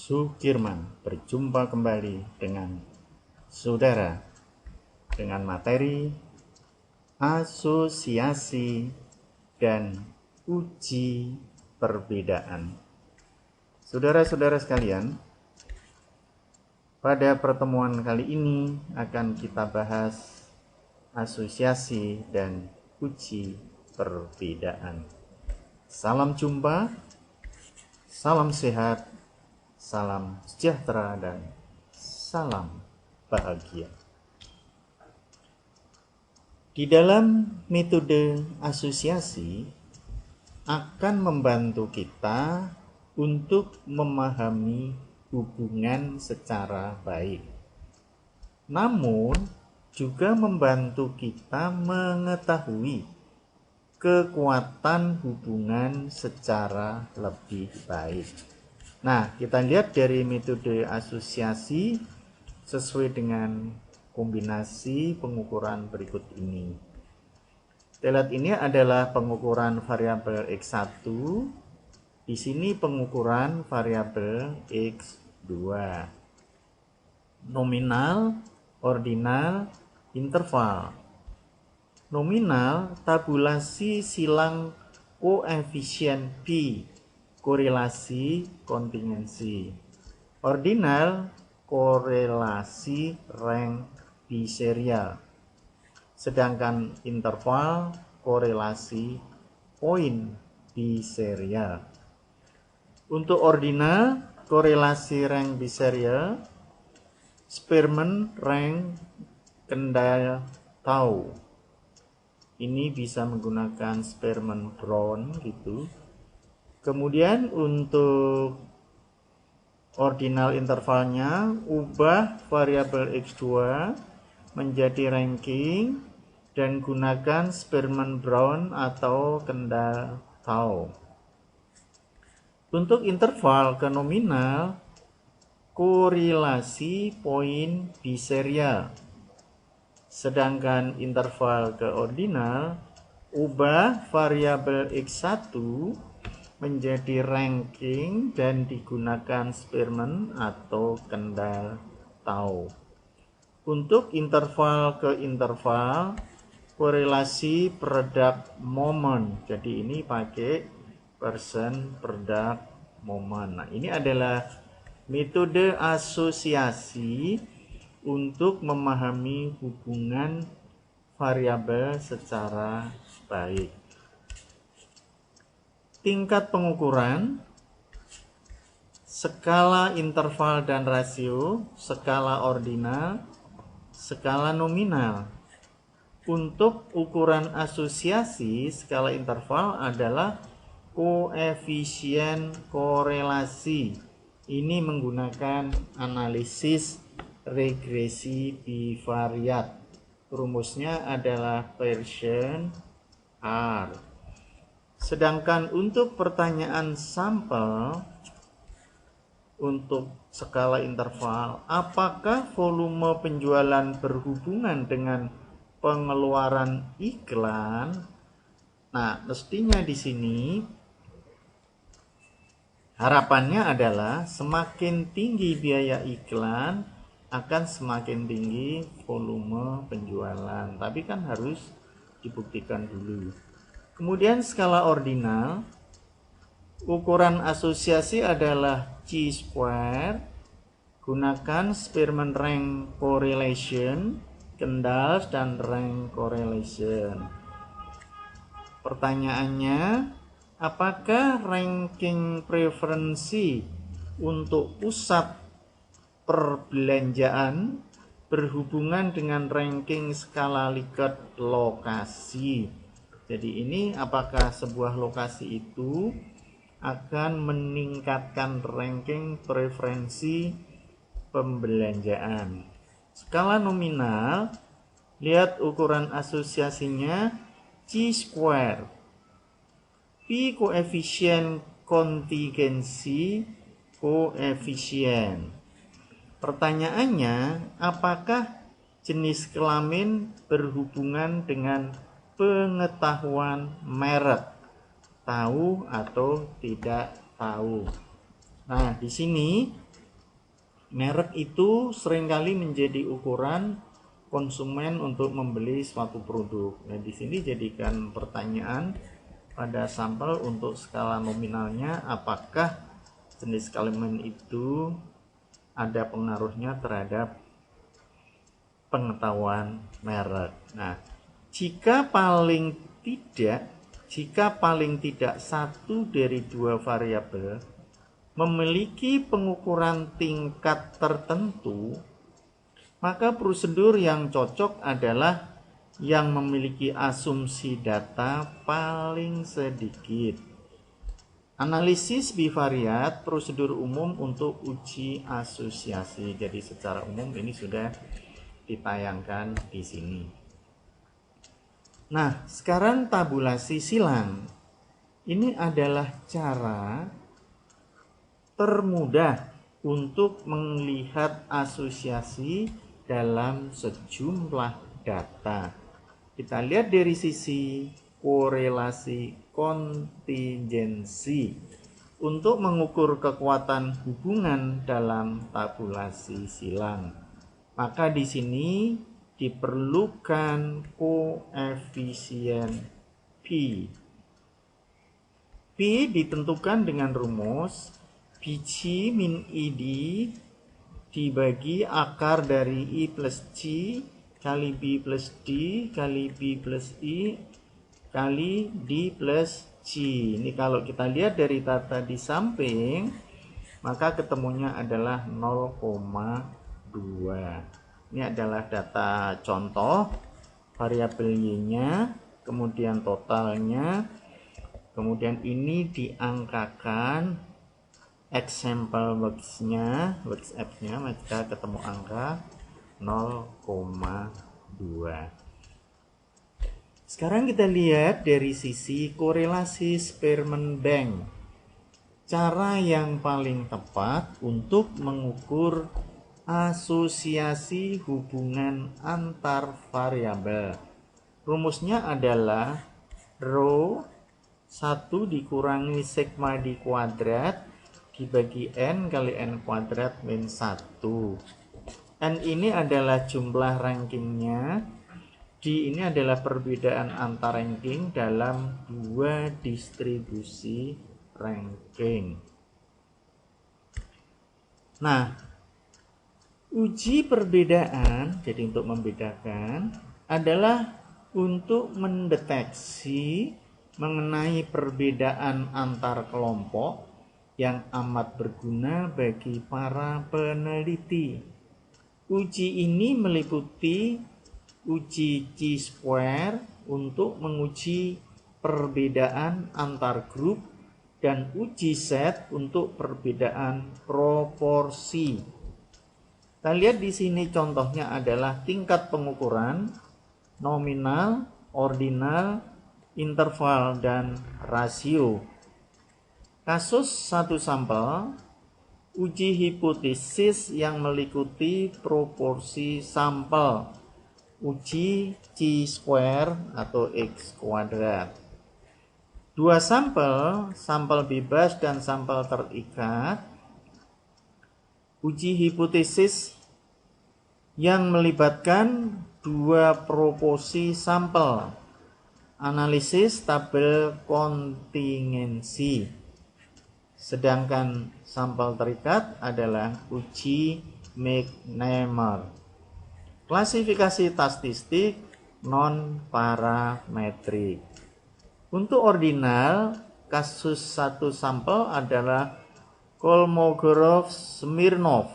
Sukirman berjumpa kembali dengan saudara dengan materi asosiasi dan uji perbedaan. Saudara-saudara sekalian, pada pertemuan kali ini akan kita bahas asosiasi dan uji perbedaan. Salam jumpa, salam sehat, salam sejahtera, dan salam bahagia. Di dalam metode asosiasi akan membantu kita untuk memahami hubungan secara baik. Namun juga membantu kita mengetahui kekuatan hubungan secara lebih baik. Nah, kita lihat dari metode asosiasi sesuai dengan kombinasi pengukuran berikut ini. Kita lihat ini adalah pengukuran variabel X1. Di sini pengukuran variabel X2. Nominal, ordinal, interval. Nominal, tabulasi silang koefisien B, korelasi kontingensi. Ordinal, korelasi rank biserial. Sedangkan interval, korelasi poin biserial. Untuk ordinal, korelasi rank biserial, Spearman rank kendal tau. Ini bisa menggunakan Spearman Brown gitu. Kemudian untuk ordinal intervalnya, ubah variabel X2 menjadi ranking dan gunakan Spearman Brown atau kendal tau. Untuk interval ke nominal, korelasi poin biserial. Sedangkan interval ke ordinal, ubah variabel X1 menjadi ranking dan digunakan Spearman atau kendal tau. Untuk interval ke interval, korelasi product moment. Jadi ini pakai percent product moment. Nah, ini adalah metode asosiasi untuk memahami hubungan variabel secara baik. Tingkat pengukuran, skala interval dan rasio, skala ordinal, skala nominal. Untuk ukuran asosiasi, skala interval adalah koefisien korelasi. Ini menggunakan analisis regresi bivariat. Rumusnya adalah Pearson R. Sedangkan untuk pertanyaan sampel, untuk skala interval, apakah volume penjualan berhubungan dengan pengeluaran iklan? Nah, mestinya di sini harapannya adalah semakin tinggi biaya iklan akan semakin tinggi volume penjualan. Tapi kan harus dibuktikan dulu. Kemudian skala ordinal, ukuran asosiasi adalah chi-square, gunakan Spearman rank correlation, kendal dan rank correlation. Pertanyaannya, apakah ranking preferensi untuk pusat perbelanjaan berhubungan dengan ranking skala Likert lokasi? Jadi ini apakah sebuah lokasi itu akan meningkatkan ranking preferensi pembelanjaan. Skala nominal, lihat ukuran asosiasinya, chi-square. P koefisien kontingensi, koefisien. Pertanyaannya, apakah jenis kelamin berhubungan dengan pengetahuan merek, tahu atau tidak tahu? Nah, di sini Merek itu seringkali menjadi ukuran konsumen untuk membeli suatu produk. Nah, di sini jadikan pertanyaan pada sampel untuk skala nominalnya, apakah jenis kalimat itu ada pengaruhnya terhadap pengetahuan merek. Nah, jika paling tidak satu dari dua variabel memiliki pengukuran tingkat tertentu, maka prosedur yang cocok adalah yang memiliki asumsi data paling sedikit. Analisis bivariat, prosedur umum untuk uji asosiasi. Jadi secara umum ini sudah ditayangkan di sini. Nah, sekarang tabulasi silang. Ini adalah cara termudah untuk melihat asosiasi dalam sejumlah data. Kita lihat dari sisi korelasi kontingensi untuk mengukur kekuatan hubungan dalam tabulasi silang. Maka di sini diperlukan koefisien P. P ditentukan dengan rumus BC min ID dibagi akar dari I plus C kali B plus D kali B plus I kali D plus C. Ini kalau kita lihat dari tata di samping, maka ketemunya adalah 0,2. Ini adalah data contoh, variabel Y-nya, kemudian totalnya, kemudian ini diangkakan example works-nya, works F-nya, maka ketemu angka 0,2. Sekarang kita lihat dari sisi korelasi Spearman Bank. Cara yang paling tepat untuk mengukur asosiasi hubungan antar variabel. Rumusnya adalah rho 1 dikurangi sigma di kuadrat dibagi n kali n kuadrat min 1. N ini adalah jumlah rankingnya, D ini adalah perbedaan antar ranking dalam dua distribusi ranking. Nah, uji perbedaan, jadi untuk membedakan, adalah untuk mendeteksi mengenai perbedaan antar kelompok yang amat berguna bagi para peneliti. Uji ini meliputi uji chi-square untuk menguji perbedaan antar grup dan uji set untuk perbedaan proporsi. Kita lihat di sini contohnya adalah tingkat pengukuran, nominal, ordinal, interval, dan rasio. Kasus satu sampel, uji hipotesis yang meliputi proporsi sampel, uji chi-square atau x kuadrat. Dua sampel, sampel bebas dan sampel terikat, uji hipotesis yang melibatkan dua proporsi sampel, analisis tabel kontingensi. Sedangkan sampel terikat adalah uji McNamara. Klasifikasi statistik non-parametrik. Untuk ordinal, kasus satu sampel adalah Kolmogorov-Smirnov.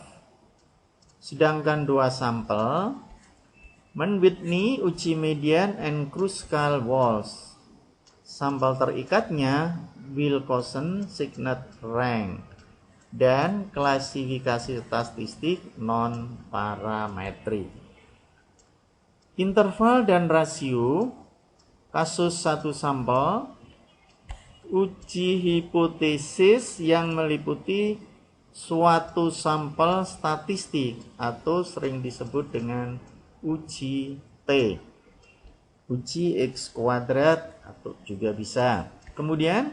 Sedangkan dua sampel, Mann-Whitney, uji median, and Kruskal-Walsh. Sampel terikatnya Wilcoxon-Signet-Rank. Dan klasifikasi statistik non-parametrik. Interval dan rasio, kasus satu sampel, uji hipotesis yang meliputi suatu sampel statistik atau sering disebut dengan uji T, uji X kuadrat atau juga bisa. Kemudian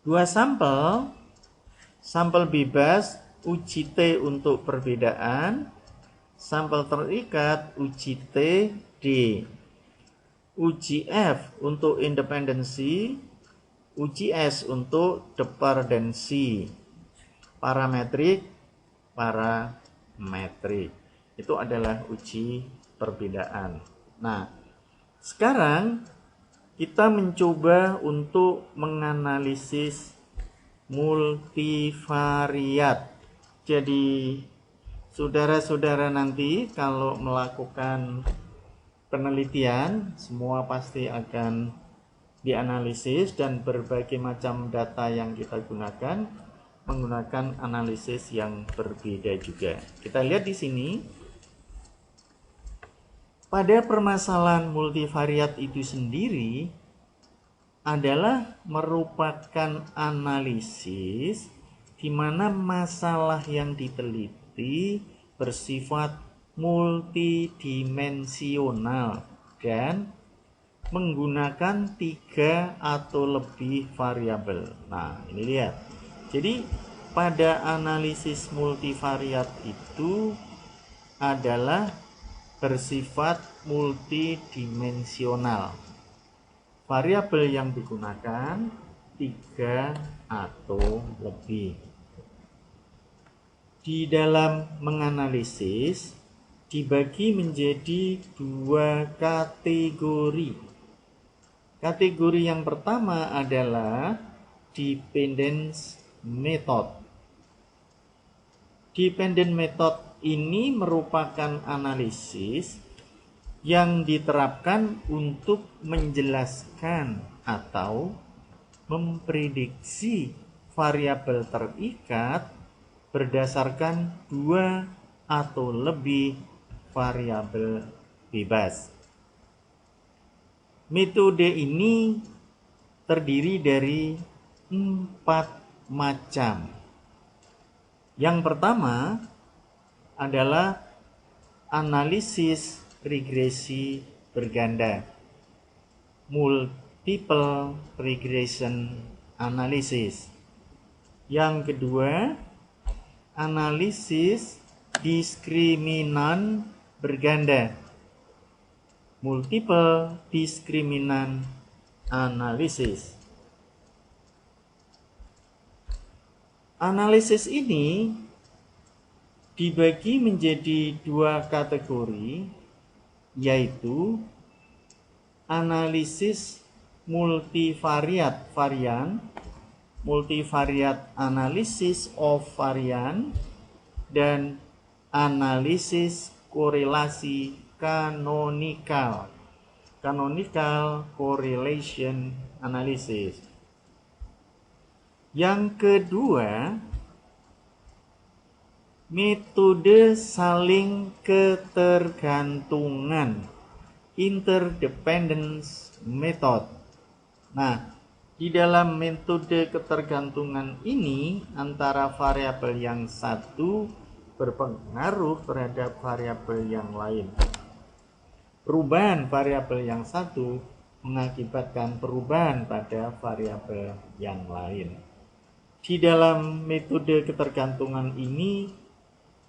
dua sampel, sampel bebas uji T untuk perbedaan, sampel terikat, uji T, D. Uji F untuk independensi, uji S untuk dependensi. Parametrik, parametrik. Itu adalah uji perbedaan. Nah, sekarang kita mencoba untuk menganalisis multivariat. Jadi, saudara-saudara nanti kalau melakukan penelitian, semua pasti akan dianalisis dan berbagai macam data yang kita gunakan menggunakan analisis yang berbeda juga. Kita lihat di sini, pada permasalahan multivariat itu sendiri adalah merupakan analisis di mana masalah yang diteliti bersifat multidimensional dan menggunakan 3 atau lebih variabel. Nah, ini lihat. Jadi, pada analisis multivariat itu adalah bersifat multidimensional. Variabel yang digunakan 3 atau lebih. Di dalam menganalisis dibagi menjadi 2 kategori. Kategori yang pertama adalah dependence method. Dependent method ini merupakan analisis yang diterapkan untuk menjelaskan atau memprediksi variabel terikat berdasarkan 2 atau lebih variabel bebas. Metode ini terdiri dari 4 macam. Yang pertama adalah analisis regresi berganda, multiple regression analysis. Yang kedua, analisis diskriminan berganda, multiple diskriminan analysis. Analisis ini dibagi menjadi 2 kategori, yaitu analisis multivariat varian, multivariat analysis of varian, dan analisis korelasi canonical, canonical correlation analysis. Yang kedua, metode saling ketergantungan, interdependence method. Nah, di dalam metode ketergantungan ini antara variabel yang satu berpengaruh terhadap variabel yang lain. Perubahan variabel yang satu mengakibatkan perubahan pada variabel yang lain. Di dalam metode ketergantungan ini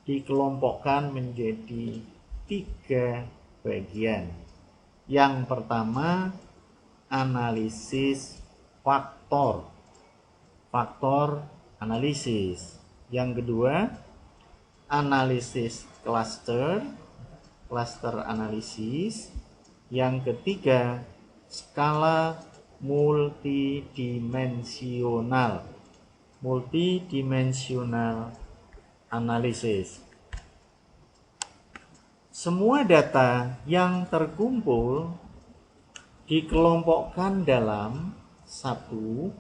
dikelompokkan menjadi 3 bagian. Yang pertama, analisis faktor, faktor analisis. Yang kedua, analisis cluster, cluster analisis. Yang ketiga, skala multidimensional, multidimensional analisis. Semua data yang terkumpul dikelompokkan dalam 1.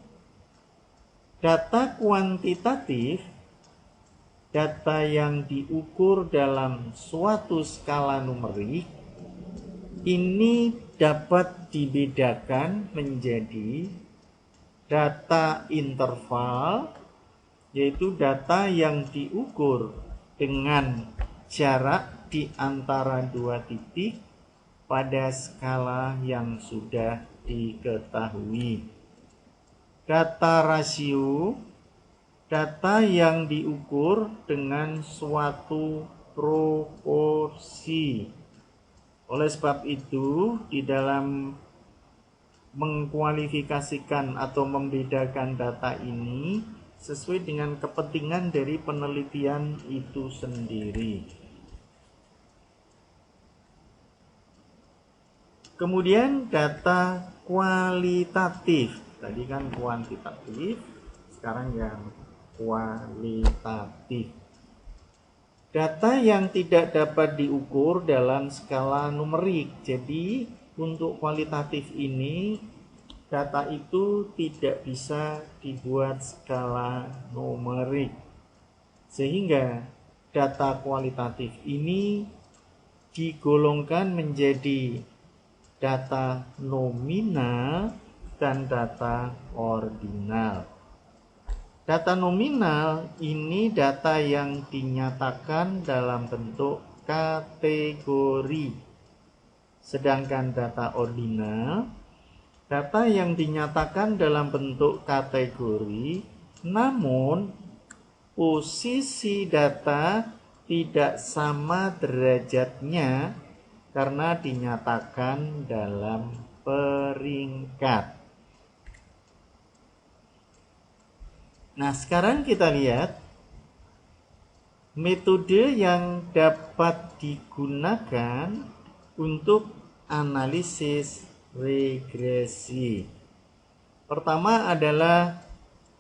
Data kuantitatif, data yang diukur dalam suatu skala numerik. Ini dapat dibedakan menjadi data interval, yaitu data yang diukur dengan jarak di antara 2 titik pada skala yang sudah diketahui. Data rasio, data yang diukur dengan suatu proporsi. Oleh sebab itu, di dalam mengkualifikasikan atau membedakan data ini sesuai dengan kepentingan dari penelitian itu sendiri. Kemudian data kualitatif. Tadi kan kuantitatif, sekarang yang kualitatif. Data yang tidak dapat diukur dalam skala numerik. Jadi untuk kualitatif ini, data itu tidak bisa dibuat skala numerik. Sehingga data kualitatif ini digolongkan menjadi data nominal dan data ordinal. Data nominal ini data yang dinyatakan dalam bentuk kategori. Sedangkan data ordinal, data yang dinyatakan dalam bentuk kategori, namun posisi data tidak sama derajatnya karena dinyatakan dalam peringkat. Nah, sekarang kita lihat metode yang dapat digunakan untuk analisis regresi. Pertama adalah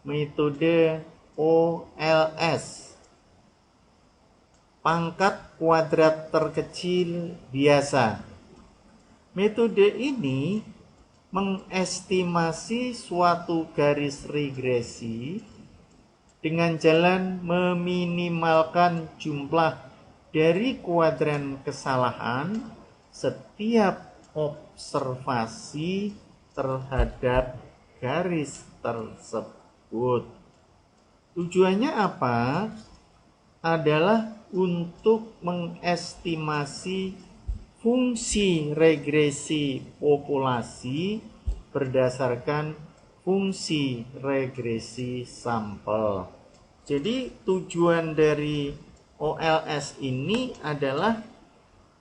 metode OLS, pangkat kuadrat terkecil biasa. Metode ini mengestimasi suatu garis regresi dengan jalan meminimalkan jumlah dari kuadran kesalahan setiap observasi terhadap garis tersebut. Tujuannya apa? Adalah untuk mengestimasi fungsi regresi populasi berdasarkan fungsi regresi sampel. Jadi tujuan dari OLS ini adalah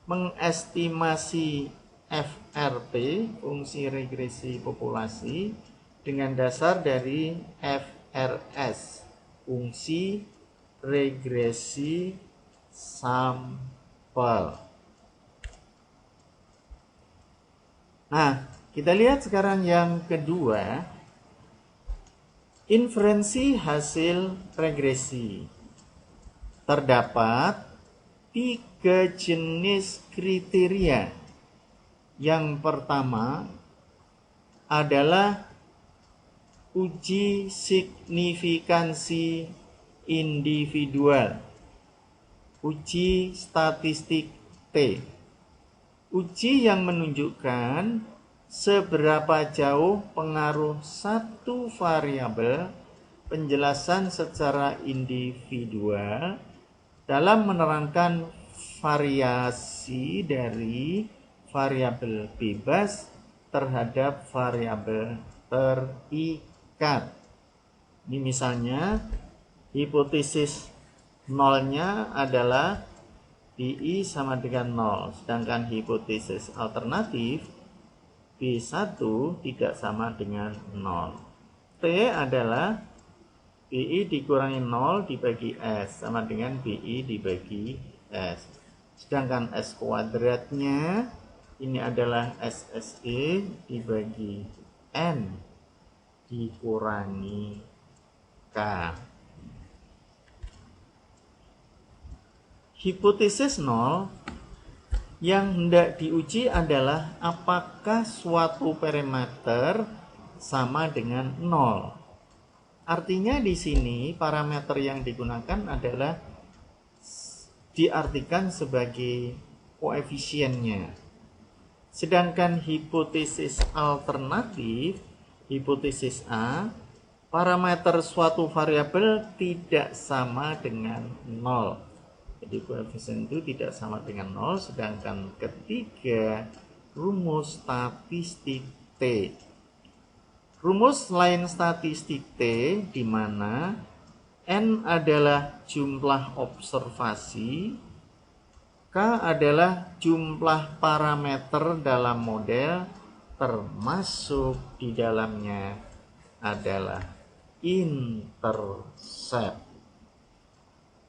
mengestimasi FRP, fungsi regresi populasi, dengan dasar dari FRS, fungsi regresi sampel. Nah, kita lihat sekarang yang kedua, inferensi hasil regresi. Terdapat 3 jenis kriteria. Yang pertama adalah uji signifikansi individual, uji statistik T. Uji yang menunjukkan seberapa jauh pengaruh satu variabel penjelasan secara individual dalam menerangkan variasi dari variabel bebas terhadap variabel terikat. Ini misalnya hipotesis nolnya adalah BI sama dengan 0, sedangkan hipotesis alternatif B1 tidak sama dengan 0. T adalah BI dikurangi 0 dibagi S sama dengan BI dibagi S. Sedangkan S kuadratnya ini adalah SSE dibagi N dikurangi K. Hipotesis 0 yang hendak diuji adalah apakah suatu parameter sama dengan 0. Artinya di sini parameter yang digunakan adalah diartikan sebagai koefisiennya. Sedangkan hipotesis alternatif, hipotesis A, parameter suatu variabel tidak sama dengan 0. Jadi koefisien itu tidak sama dengan 0, sedangkan ketiga rumus statistik T. Rumus lain statistik T di mana N adalah jumlah observasi, K adalah jumlah parameter dalam model, termasuk di dalamnya adalah intercept.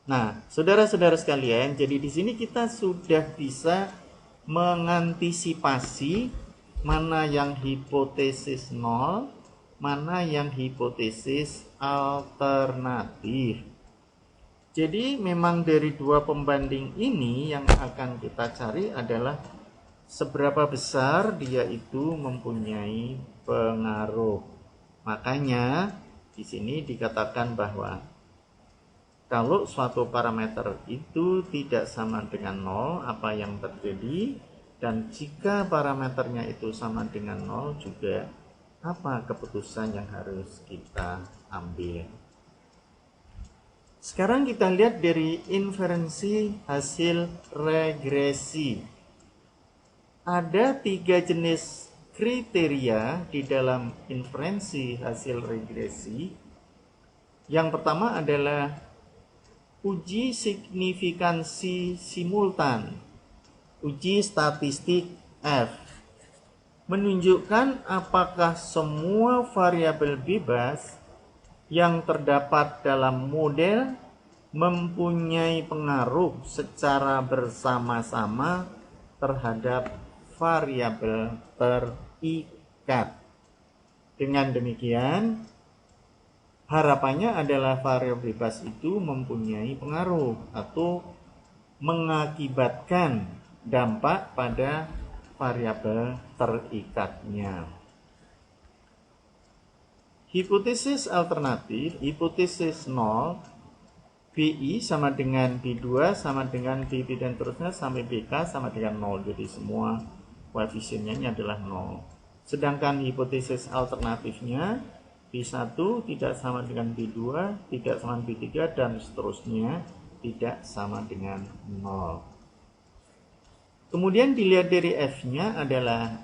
Nah, saudara-saudara sekalian, jadi di sini kita sudah bisa mengantisipasi mana yang hipotesis nol, mana yang hipotesis alternatif. Jadi memang dari dua pembanding ini yang akan kita cari adalah seberapa besar dia itu mempunyai pengaruh. Makanya di sini dikatakan bahwa kalau suatu parameter itu tidak sama dengan 0, apa yang terjadi? Dan jika parameternya itu sama dengan 0 juga, apa keputusan yang harus kita ambil? Sekarang kita lihat dari inferensi hasil regresi. Ada 3 jenis kriteria di dalam inferensi hasil regresi. Yang pertama adalah uji signifikansi simultan, uji statistik F, menunjukkan apakah semua variabel bebas yang terdapat dalam model mempunyai pengaruh secara bersama-sama terhadap variabel terikat. Dengan demikian, harapannya adalah variabel bebas itu mempunyai pengaruh atau mengakibatkan dampak pada variabel terikatnya. Hipotesis alternatif, hipotesis 0, BI sama dengan B2 sama dengan BB dan terusnya sampai BK sama dengan 0. Jadi semua koefisiennya ini adalah 0. Sedangkan hipotesis alternatifnya B1 tidak sama dengan B2, tidak sama dengan B3, dan seterusnya tidak sama dengan 0. Kemudian dilihat dari F-nya adalah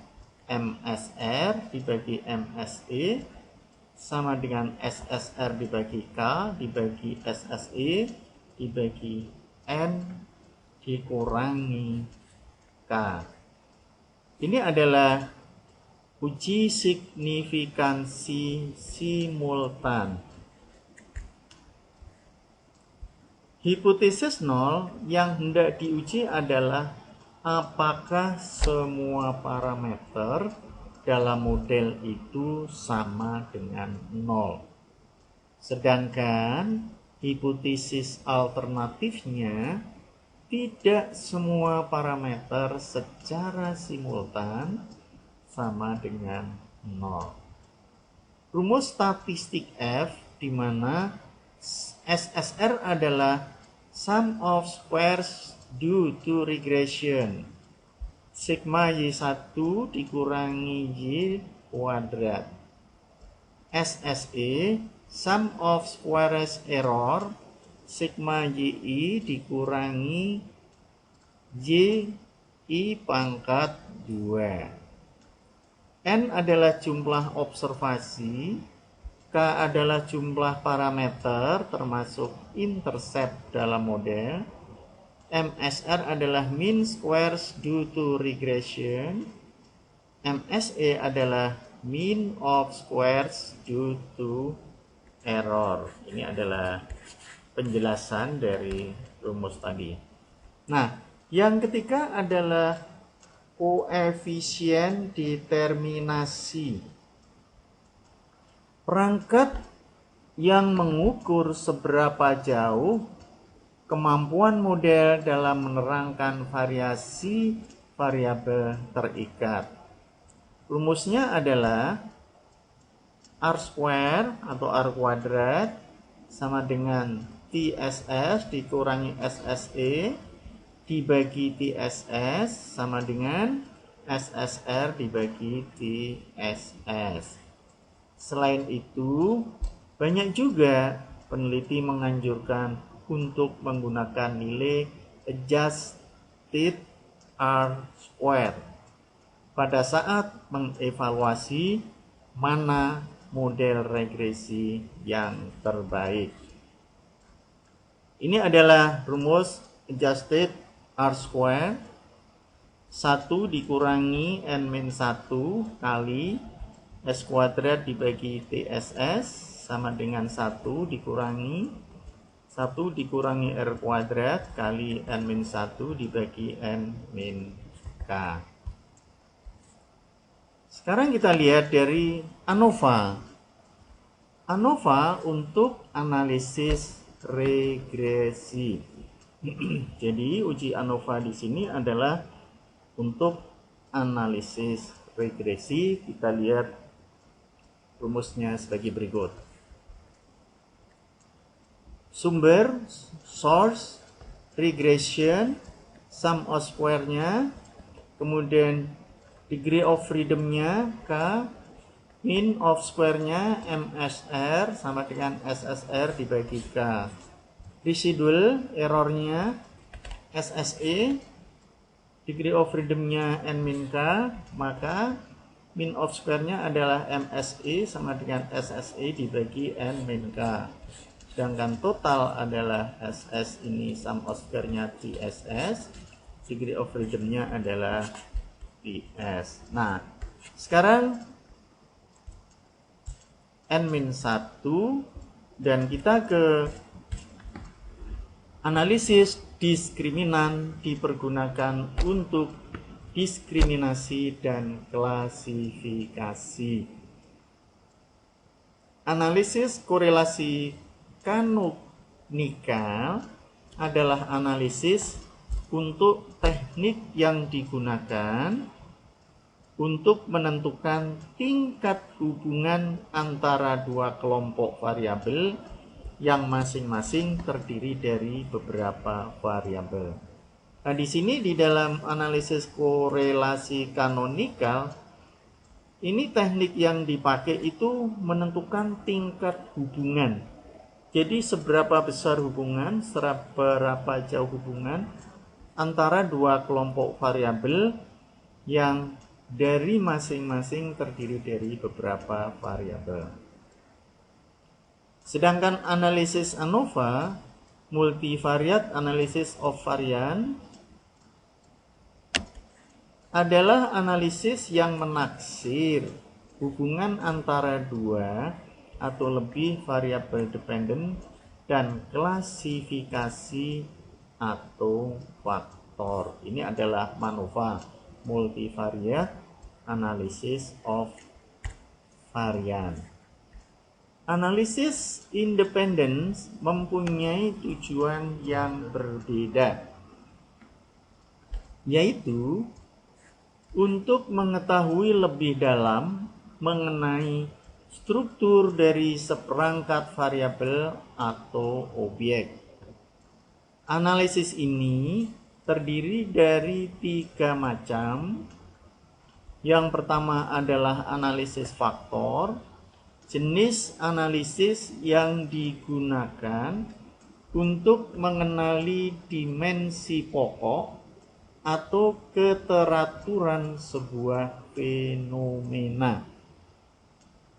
MSR dibagi MSE sama dengan SSR dibagi K dibagi SSE dibagi N dikurangi K. Ini adalah uji signifikansi simultan. Hipotesis 0 yang hendak diuji adalah apakah semua parameter dalam model itu sama dengan 0. Sedangkan hipotesis alternatifnya tidak semua parameter secara simultan sama dengan 0. Rumus statistik F di mana SSR adalah sum of squares due to regression. Sigma Y1 dikurangi Y kuadrat. SSE sum of squares error. Sigma YI dikurangi YI pangkat 2. N adalah jumlah observasi, K adalah jumlah parameter termasuk intercept dalam model, MSR adalah mean squares due to regression, MSE adalah mean of squares due to error. Ini adalah penjelasan dari rumus tadi. Nah, yang ketiga adalah koefisien determinasi. Perangkat yang mengukur seberapa jauh kemampuan model dalam menerangkan variasi variabel terikat. Rumusnya adalah R square atau R kuadrat sama dengan TSS dikurangi SSE dibagi TSS sama dengan SSR dibagi TSS. Selain itu, banyak juga peneliti menganjurkan untuk menggunakan nilai adjusted R square pada saat mengevaluasi mana model regresi yang terbaik. Ini adalah rumus adjusted R square 1 dikurangi n-1 kali S kuadrat dibagi TSS sama dengan 1 dikurangi R kuadrat kali n-1 dibagi n-k. Sekarang kita lihat dari ANOVA. ANOVA untuk analisis regresi. Jadi uji ANOVA di sini adalah untuk analisis regresi. Kita lihat rumusnya sebagai berikut. Sumber, source, regression, sum of square-nya, kemudian degree of freedom-nya K, mean of square-nya MSR sama dengan SSR dibagi K. Residual error-nya SSE, degree of freedom-nya N min K, maka mean of square-nya adalah MSE sama dengan SSE dibagi N min K. Sedangkan total adalah SS ini sum of square-nya TSS, degree of freedom-nya adalah TS. Nah, sekarang N-1 dan kita ke analisis diskriminan dipergunakan untuk diskriminasi dan klasifikasi. Analisis korelasi kanonikal adalah analisis untuk teknik yang digunakan untuk menentukan tingkat hubungan antara dua kelompok variabel yang masing-masing terdiri dari beberapa variabel. Nah, di sini di dalam analisis korelasi kanonikal, ini teknik yang dipakai itu menentukan tingkat hubungan. Jadi seberapa besar hubungan, seberapa jauh hubungan antara dua kelompok variabel yang dari masing-masing terdiri dari beberapa variabel. Sedangkan analisis ANOVA, multivariate analysis of variance, adalah analisis yang menaksir hubungan antara dua atau lebih variabel dependent dan klasifikasi atau faktor. Ini adalah MANOVA, multivariate analysis of variance. Analisis independence mempunyai tujuan yang berbeda, yaitu untuk mengetahui lebih dalam mengenai struktur dari seperangkat variabel atau objek. Analisis ini terdiri dari 3 macam. Yang pertama adalah analisis faktor. Jenis analisis yang digunakan untuk mengenali dimensi pokok atau keteraturan sebuah fenomena.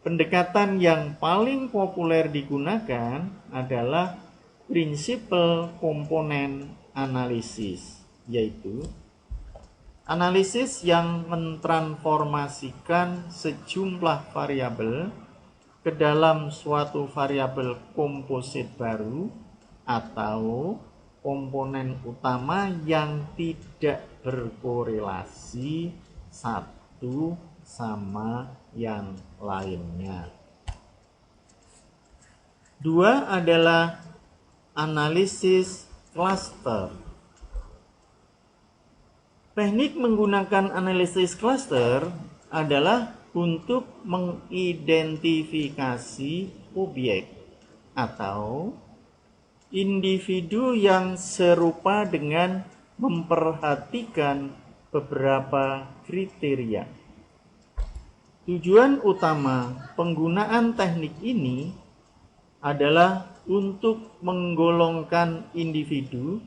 Pendekatan yang paling populer digunakan adalah prinsipal komponen analisis, yaitu analisis yang mentransformasikan sejumlah variabel ke dalam suatu variabel komposit baru atau komponen utama yang tidak berkorelasi satu sama yang lainnya. 2 adalah analisis cluster. Teknik menggunakan analisis cluster adalah untuk mengidentifikasi objek atau individu yang serupa dengan memperhatikan beberapa kriteria. Tujuan utama penggunaan teknik ini adalah untuk menggolongkan individu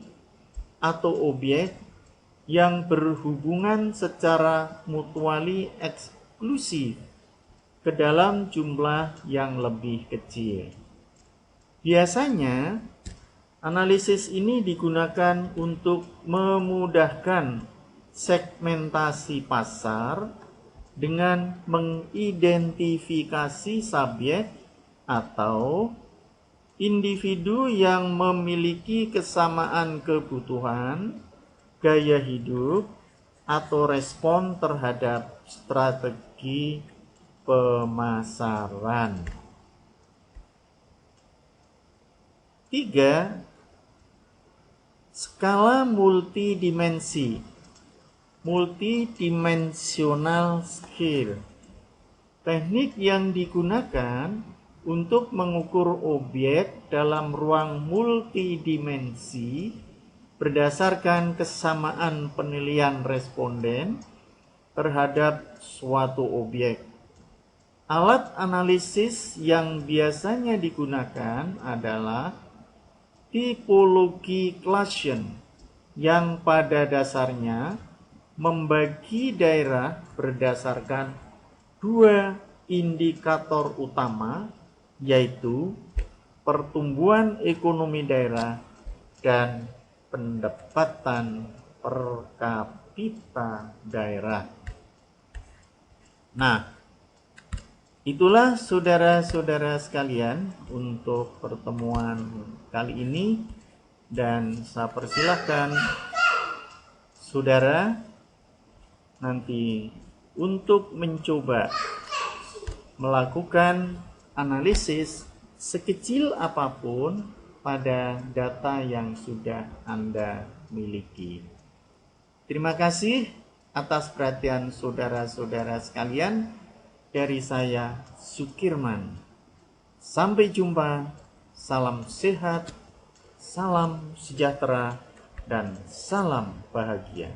atau objek yang berhubungan secara mutuali eksklusif ke dalam jumlah yang lebih kecil. Biasanya Analisis ini digunakan untuk memudahkan segmentasi pasar dengan mengidentifikasi subjek atau individu yang memiliki kesamaan kebutuhan, gaya hidup, atau respon terhadap strategi pemasaran. 3. Skala multidimensi, multidimensional scale. Teknik yang digunakan untuk mengukur objek dalam ruang multidimensi berdasarkan kesamaan penilaian responden terhadap suatu objek. Alat analisis yang biasanya digunakan adalah tipologi Clausian yang pada dasarnya membagi daerah berdasarkan dua indikator utama, yaitu pertumbuhan ekonomi daerah dan pendapatan per kapita daerah. Nah, itulah saudara-saudara sekalian untuk pertemuan kali ini, dan saya persilahkan saudara nanti untuk mencoba melakukan analisis sekecil apapun pada data yang sudah Anda miliki. Terima kasih atas perhatian saudara-saudara sekalian. Dari saya, Sukirman. Sampai jumpa, salam sehat, salam sejahtera, dan salam bahagia.